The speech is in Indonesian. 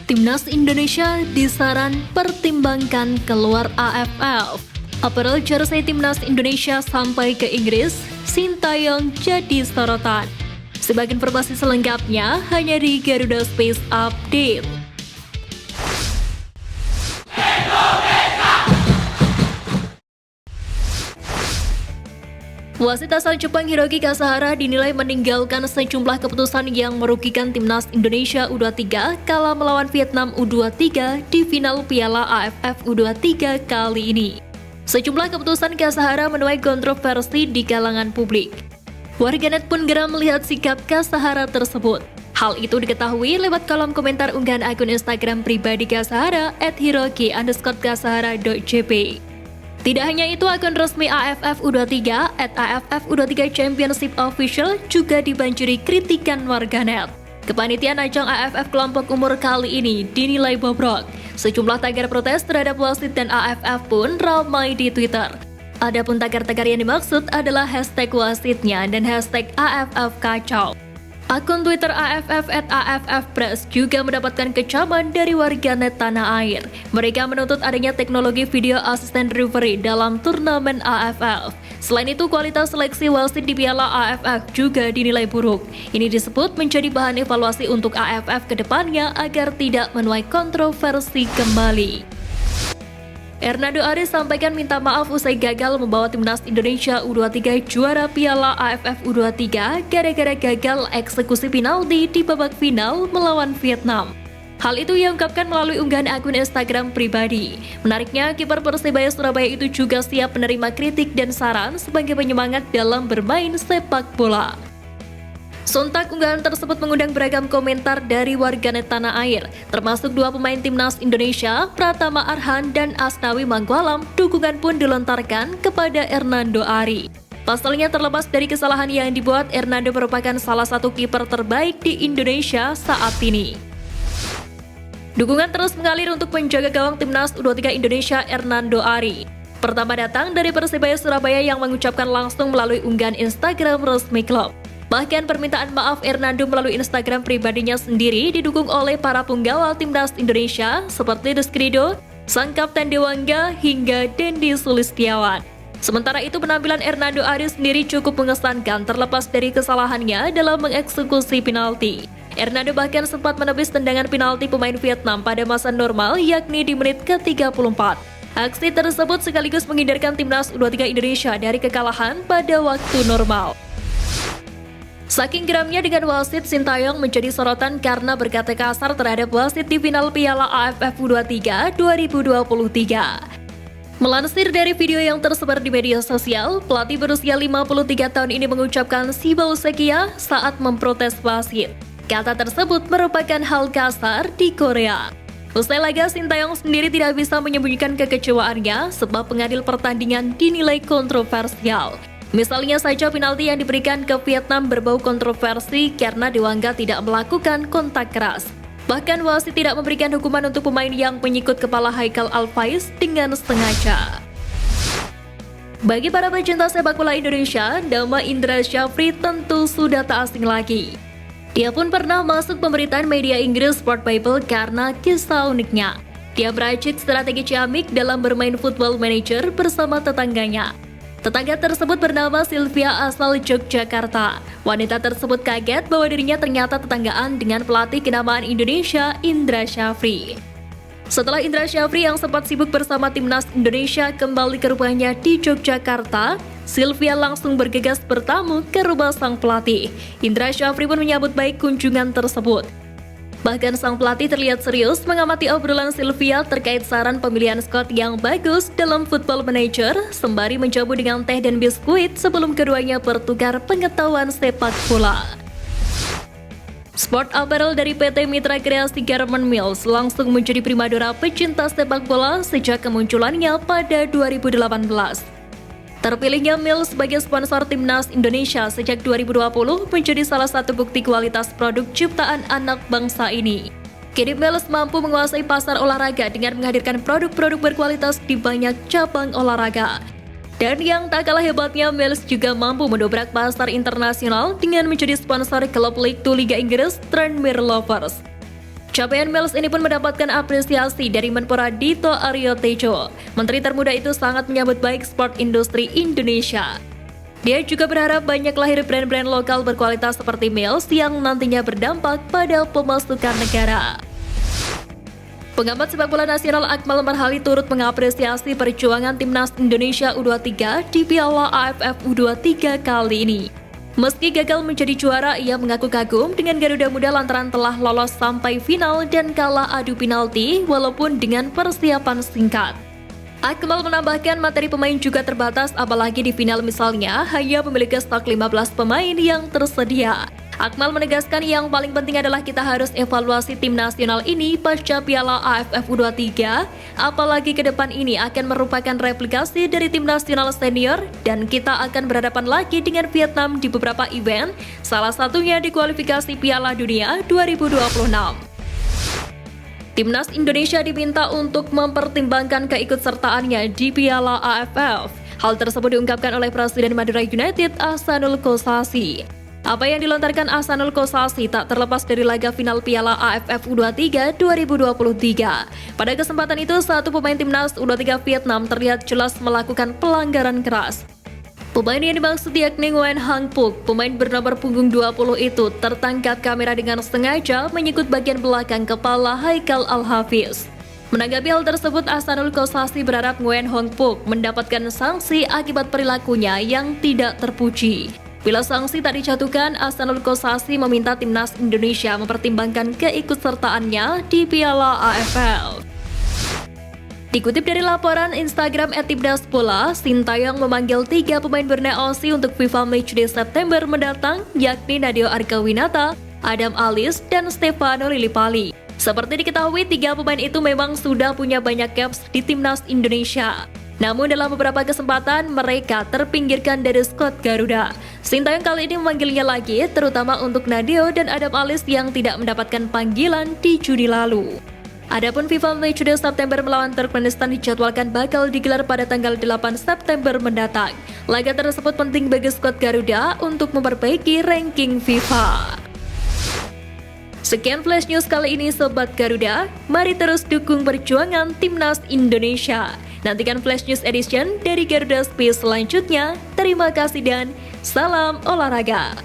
Timnas Indonesia disaran pertimbangkan keluar AFF. Apparel jersey Timnas Indonesia sampai ke Inggris, Sintayong jadi sorotan. Sebagian informasi selengkapnya hanya di Garuda Space Update. Wasit asal Jepang Hiroki Kasahara dinilai meninggalkan sejumlah keputusan yang merugikan Timnas Indonesia U23 kala melawan Vietnam U23 di final Piala AFF U23 kali ini. Sejumlah keputusan Kasahara menuai kontroversi di kalangan publik. Warganet pun geram melihat sikap Kasahara tersebut. Hal itu diketahui lewat kolom komentar unggahan akun Instagram pribadi Kasahara @hiroki_kasahara.jp. Tidak hanya itu, akun resmi AFF U23 @AFF U23 Championship Official juga dibanjiri kritikan warganet. Kepanitiaan ajang AFF kelompok umur kali ini dinilai bobrok. Sejumlah tagar protes terhadap wasit dan AFF pun ramai di Twitter. Adapun tagar-tagar yang dimaksud adalah hashtag wasitnya dan hashtag AFF kacau. Akun Twitter AFF @AFFpress juga mendapatkan kecaman dari warganet tanah air. Mereka menuntut adanya teknologi video asisten referee dalam turnamen AFF. Selain itu, kualitas seleksi wasit di Piala AFF juga dinilai buruk. Ini disebut menjadi bahan evaluasi untuk AFF ke depannya agar tidak menuai kontroversi kembali. Hernando Ari sampaikan minta maaf usai gagal membawa Timnas Indonesia U23 juara Piala AFF U23 gara-gara gagal eksekusi penalti di babak final melawan Vietnam. Hal itu ia ungkapkan melalui unggahan akun Instagram pribadi. Menariknya, kiper Persebaya Surabaya itu juga siap menerima kritik dan saran sebagai penyemangat dalam bermain sepak bola. Sontak unggahan tersebut mengundang beragam komentar dari warganet tanah air, termasuk dua pemain Timnas Indonesia, Pratama Arhan dan Asnawi Mangkualam. Dukungan pun dilontarkan kepada Hernando Ari. Pasalnya, terlepas dari kesalahan yang dibuat, Hernando merupakan salah satu kiper terbaik di Indonesia saat ini. Dukungan terus mengalir untuk penjaga gawang Timnas U23 Indonesia Hernando Ari. Pertama datang dari Persebaya Surabaya yang mengucapkan langsung melalui unggahan Instagram resmi klub. Bahkan permintaan maaf Hernando melalui Instagram pribadinya sendiri didukung oleh para pengawal Timnas Indonesia seperti Rizky Ridho, sang kapten Dewangga, hingga Dendi Sulistiawan. Sementara itu, penampilan Hernando Ari sendiri cukup mengesankan terlepas dari kesalahannya dalam mengeksekusi penalti. Hernando bahkan sempat menepis tendangan penalti pemain Vietnam pada masa normal, yakni di menit ke-34. Aksi tersebut sekaligus menghindarkan Timnas U23 Indonesia dari kekalahan pada waktu normal. Saking geramnya dengan wasit, Sintayong menjadi sorotan karena berkata kasar terhadap wasit di final Piala AFF U23 2023. Melansir dari video yang tersebar di media sosial, pelatih berusia 53 tahun ini mengucapkan Sibau Sekia saat memprotes wasit. Kata tersebut merupakan hal kasar di Korea. Usai laga, Sintayong sendiri tidak bisa menyembunyikan kekecewaannya sebab pengadil pertandingan dinilai kontroversial. Misalnya saja penalti yang diberikan ke Vietnam berbau kontroversi karena Dewangga tidak melakukan kontak keras. Bahkan wasit tidak memberikan hukuman untuk pemain yang menyikut kepala Haikal Alfaiz dengan sengaja. Bagi para pecinta sepak bola Indonesia, nama Indra Syafri tentu sudah tak asing lagi. Dia pun pernah masuk pemberitaan media Inggris Sport Bible karena kisah uniknya. Dia meracik strategi ciamik dalam bermain Football Manager bersama tetangganya. Tetangga tersebut bernama Sylvia asal Yogyakarta. Wanita tersebut kaget bahwa dirinya ternyata tetanggaan dengan pelatih kenamaan Indonesia, Indra Syafri. Setelah Indra Syafri yang sempat sibuk bersama Timnas Indonesia kembali ke rumahnya di Yogyakarta, Sylvia langsung bergegas bertamu ke rumah sang pelatih. Indra Syafri pun menyambut baik kunjungan tersebut. Bahkan sang pelatih terlihat serius mengamati obrolan Sylvia terkait saran pemilihan squad yang bagus dalam Football Manager, sembari menjamu dengan teh dan biskuit sebelum keduanya bertukar pengetahuan sepak bola. Sport apparel dari PT Mitra Kreasi Garment Mills langsung menjadi primadona pecinta sepak bola sejak kemunculannya pada 2018. Terpilihnya Mills sebagai sponsor Timnas Indonesia sejak 2020 menjadi salah satu bukti kualitas produk ciptaan anak bangsa ini. Kini Mills mampu menguasai pasar olahraga dengan menghadirkan produk-produk berkualitas di banyak cabang olahraga. Dan yang tak kalah hebatnya, Mills juga mampu mendobrak pasar internasional dengan menjadi sponsor klub League 2 Liga Inggris Tranmere Rovers. Capaian Miles ini pun mendapatkan apresiasi dari Menpora Dito Aryo Tejo. Menteri termuda itu sangat menyambut baik sport industri Indonesia. Dia juga berharap banyak lahir brand-brand lokal berkualitas seperti Miles yang nantinya berdampak pada pemasukan negara. Pengamat sepak bola nasional Akmal Marhali turut mengapresiasi perjuangan timnas Indonesia U23 di Piala AFF U23 kali ini. Meski gagal menjadi juara, ia mengaku kagum dengan Garuda Muda lantaran telah lolos sampai final dan kalah adu penalti walaupun dengan persiapan singkat. Akmal menambahkan materi pemain juga terbatas, apalagi di final misalnya hanya memiliki stok 15 pemain yang tersedia. Akmal menegaskan yang paling penting adalah kita harus evaluasi tim nasional ini pasca Piala AFF U23, apalagi ke depan ini akan merupakan replikasi dari tim nasional senior dan kita akan berhadapan lagi dengan Vietnam di beberapa event, salah satunya di kualifikasi Piala Dunia 2026. Timnas Indonesia diminta untuk mempertimbangkan keikutsertaannya di Piala AFF. Hal tersebut diungkapkan oleh Presiden Madura United Ahsanul Kossasi. Apa yang dilontarkan Ahsanul Kossasi tak terlepas dari laga final Piala AFF U23 2023. Pada kesempatan itu, satu pemain timnas U23 Vietnam terlihat jelas melakukan pelanggaran keras. Pemain yang dimaksud yakni Nguyen Hang Phuc, pemain bernomor punggung 20 itu tertangkap kamera dengan sengaja menyikut bagian belakang kepala Haikal Al-Hafiz. Menanggapi hal tersebut, Ahsanul Kossasi berharap Nguyen Hang Phuc mendapatkan sanksi akibat perilakunya yang tidak terpuji. Bila sanksi tak dijatuhkan, Ahsanul Kossasi meminta timnas Indonesia mempertimbangkan keikutsertaannya di Piala AFF. Dikutip dari laporan Instagram @timnasbola, Sintayong memanggil 3 pemain berneosi untuk FIFA Matchday September mendatang, yakni Nadeo Argawinata, Adam Alis, dan Stefano Lillipali. Seperti diketahui, 3 pemain itu memang sudah punya banyak caps di timnas Indonesia. Namun dalam beberapa kesempatan mereka terpinggirkan dari skuad Garuda. Sintayong kali ini memanggilnya lagi, terutama untuk Nadeo dan Adam Alis yang tidak mendapatkan panggilan di Juni lalu. Adapun FIFA Matchday September melawan Turkmenistan dijadwalkan bakal digelar pada tanggal 8 September mendatang. Laga tersebut penting bagi skuad Garuda untuk memperbaiki ranking FIFA. Sekian Flash News kali ini Sobat Garuda, mari terus dukung perjuangan Timnas Indonesia. Nantikan Flash News Edition dari Garuda Space selanjutnya. Terima kasih dan salam olahraga.